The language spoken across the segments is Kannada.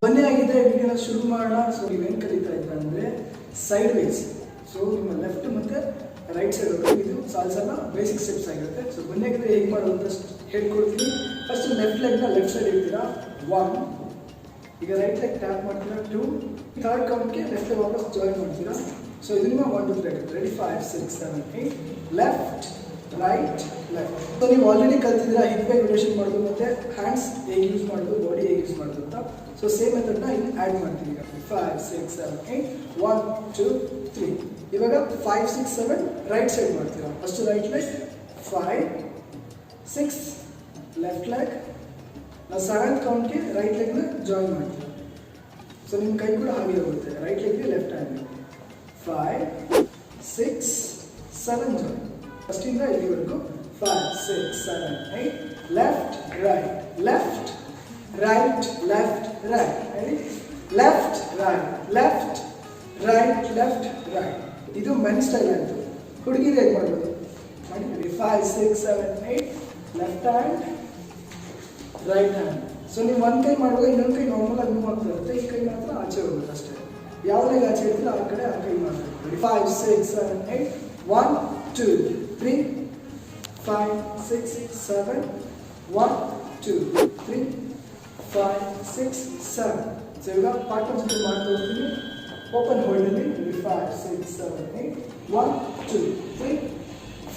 ಬನ್ನಿ ಆಗಿದ್ರೆ ವಿಡಿಯೋನ ಶುರು ಮಾಡೋಣ. ಸೊ ನೀವೇನು ಕಲಿತಾ ಇದ್ರ ಅಂದರೆ ಸೈಡ್ ವೇಸ್. ಸೊ ನಿಮ್ಮ ಲೆಫ್ಟ್ ಮತ್ತು ರೈಟ್ ಸೈಡ್ ಹೋಗೋದು ಇದು ಸಾಲ್ಸಾನ ಬೇಸಿಕ್ ಸ್ಟೆಪ್ಸ್ ಆಗಿರುತ್ತೆ. ಸೊ ಬನ್ನಿ ಆಗಿದ್ರೆ ಹೇಗೆ ಮಾಡೋದು ಅಂತ ಹೇಳ್ಕೊಡ್ತೀನಿ. ಫಸ್ಟ್ ಲೆಫ್ಟ್ ಲೆಗ್ನ ಲೆಫ್ಟ್ ಸೈಡ್ ಇಡ್ತೀರಾ 1, ಈಗ ರೈಟ್ ಲೆಗ್ ಟ್ಯಾಪ್ ಮಾಡ್ತೀರಾ 2, ಥರ್ಡ್ ಕೌಂಟ್ಗೆ ಲೆಫ್ಟ್ ಲೆಗ್ ವಾಪಸ್ ಜಾಯಿನ್ ಮಾಡ್ತೀರಾ. ಸೊ ಇದು ನಿಮ್ಮ 1 2 3 ಆಗುತ್ತೆ. Ready 5 6 7 8 left right left. So ನೀವು ಆಲ್ರೆಡಿ ಕಲ್ತಿದ್ದೀರಾ ಹಿಪ್ ಬ್ಯಾಕ್ ರೊಟೇಷನ್ ಮಾಡೋದು ಮತ್ತು ಹ್ಯಾಂಡ್ಸ್ ಹೇಗೆ ಯೂಸ್ ಮಾಡೋದು, ಬಾಡಿ ಹೇಗೆ ಯೂಸ್ ಮಾಡೋದು ಅಂತ. ಸೊ ಸೇಮ್ ಮೆಥಡ್ನ ಇಲ್ಲಿ ಆ್ಯಡ್ ಮಾಡ್ತೀವಿ. ಈಗ 5 6 7 8 1 2 3. ಇವಾಗ 5 6 7 ರೈಟ್ ಸೈಡ್ ಮಾಡ್ತೀರಾ. First right leg 5 6 left leg. ನಾವು 7th ಕೌಂಟ್ಗೆ ರೈಟ್ ಲೆಗ್ನ ಜಾಯಿನ್ ಮಾಡ್ತೀವಿ. ಸೊ ನಿಮ್ಮ ಕೈ ಕೂಡ ಹಾಗೆ ಹೋಗುತ್ತೆ. ರೈಟ್ ಲೆಗ್ಗೆ ಲೆಫ್ಟ್ ಹ್ಯಾಂಡ್ 5 6 7 ಜಾಯಿನ್. ಫಸ್ಟಿಂದ ಇಲ್ಲಿವರೆಗೂ 5 6 7 8 left right left right left right. Left right left right left right. ಇದು ಮೆನ್ ಸ್ಟೈಲ್ ಆಯಿತು. ಹುಡುಗಿರು ಹೇಗೆ ಮಾಡ್ಬೋದು ಮಾಡಿ. 5 6 7 8 left hand right hand. So ನೀವು ಒಂದು ಕೈ ಮಾಡುವಾಗ ಇನ್ನೊಂದು ಕೈ ನಾರ್ಮಲ್ ಆಗಿ ಮೂವ್ ಆಗ್ತಾ ಇರುತ್ತೆ. ಈ ಕೈ ಮಾತ್ರ ಆಚೆ ಹೋಗುತ್ತೆ ಅಷ್ಟೇ. ಯಾವುದೇ ಆಚೆ ಇರ್ತಿಲ್ಲ ಆ ಕಡೆ ಆ ಕೈ ಮಾಡಬೇಕು. 5 6 7 8 1 2 3 5 6 7 1 2 3 5 6 7. ಸೊ ಈಗ ಪಾರ್ಟ್ನರ್ ಜೊತೆ ಮಾಡ್ತಾ ಹೋಗ್ತೀನಿ. ಓಪನ್ ಹೋಲ್ಡಲ್ಲಿ 5 6 7 8 1 2 3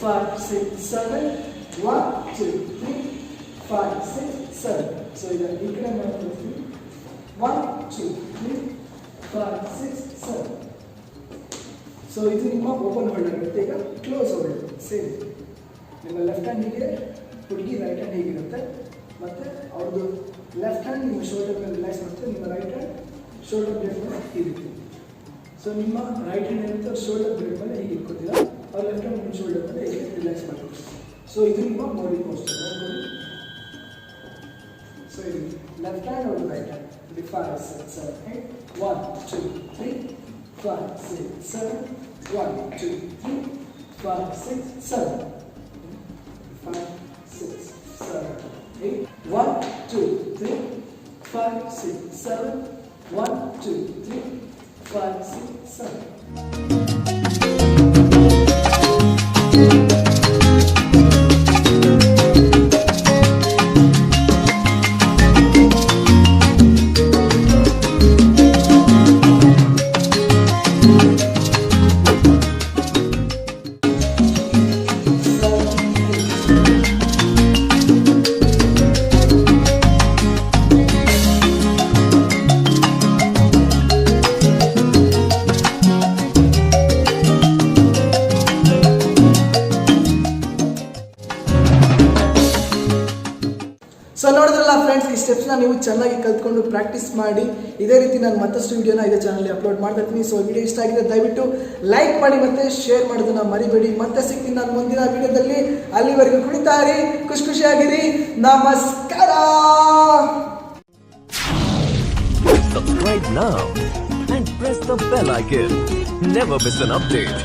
5 6 7 1 2 3 5 6 7. ಸೊ ಈಗ ಈ ಕಡೆ ಮಾಡ್ತಾ ಹೋಗ್ತೀನಿ. 1 2 3 5 6 7. ಸೊ ಇದು ನಿಮ್ಮ ಓಪನ್ ಹೋಲ್ಡರ್ ಇರುತ್ತೆ. ಈಗ ಕ್ಲೋಸ್ ಹೋಲ್ಡರ್ ಸೇಮ್. ನಿಮ್ಮ ಲೆಫ್ಟ್ ಹ್ಯಾಂಡ್ ಹೀಗೆ, ಹುಡುಗಿ ರೈಟ್ ಹ್ಯಾಂಡ್ ಹೀಗಿರುತ್ತೆ. ಮತ್ತು ಅವ್ರದ್ದು ಲೆಫ್ಟ್ ಹ್ಯಾಂಡ್ ನಿಮ್ಮ ಶೋಲ್ಡರ್ ಮೇಲೆ ರಿಲ್ಯಾಕ್ಸ್ ಮಾಡ್ತಾರೆ. ನಿಮ್ಮ ರೈಟ್ ಹ್ಯಾಂಡ್ ಶೋಲ್ಡರ್ ಬ್ಲೇಡ್ ಮೇಲೆ ಹೀಗಿರುತ್ತೆ. ಸೊ ನಿಮ್ಮ ರೈಟ್ ಹ್ಯಾಂಡ್ ಏನಿರುತ್ತೆ ಅವ್ರು ಶೋಲ್ಡರ್ ಬ್ಲೇಡ್ ಮೇಲೆ ಹೀಗೆ ಇಟ್ಕೊತೀರಾ. ಅವ್ರ ಲೆಫ್ಟ್ ಹ್ಯಾಂಡ್ ನಿಮ್ಮ ಶೋಲ್ಡರ್ ಮೇಲೆ ಹೀಗೆ ರಿಲ್ಯಾಕ್ಸ್ ಮಾಡ್ತಾರೆ. ಸೊ ಇದು ನಿಮ್ಮ ಬಾಡಿ ಪೋಸ್ಟರ್. ಸೊ ಇದು left hand or right hand. 5 6 7 8 1 2 3 5 6 7 1 2 3 5 6 7 5 6 7 8 1 2 3 5 6 7 1 2 3 5 6 7. So ನೋಡಿದ್ರಲ್ಲ ಫ್ರೆಂಡ್ಸ್, ಈ ಸ್ಟೆಪ್ಸ್ನ ನೀವು ಚೆನ್ನಾಗಿ ಕಲ್ತ್ಕೊಂಡು ಪ್ರಾಕ್ಟೀಸ್ ಮಾಡಿ. ಇದೇ ರೀತಿ ನಾನು ಮತ್ತಷ್ಟು ವಿಡಿಯೋನ ಇದೇ ಚಾನಲ್ಗೆ ಅಪ್ಲೋಡ್ ಮಾಡ್ತಾ ಇರ್ತೀನಿ. ಸೊ ವಿಡಿಯೋ ಇಷ್ಟ ಆಗಿದೆ ದಯವಿಟ್ಟು ಲೈಕ್ ಮಾಡಿ ಮತ್ತು ಶೇರ್ ಮಾಡೋದನ್ನ ಮರಿಬೇಡಿ. ಮತ್ತೆ ಸಿಗ್ತೀನಿ ನಾನು ಮುಂದಿನ ವಿಡಿಯೋದಲ್ಲಿ. ಅಲ್ಲಿವರೆಗೂ ಕುಣಿತಾ ಇರಿ, ಖುಷಿಯಾಗಿರಿ. ನಮಸ್ಕಾರ. Subscribe now and press the bell icon. Never miss an update.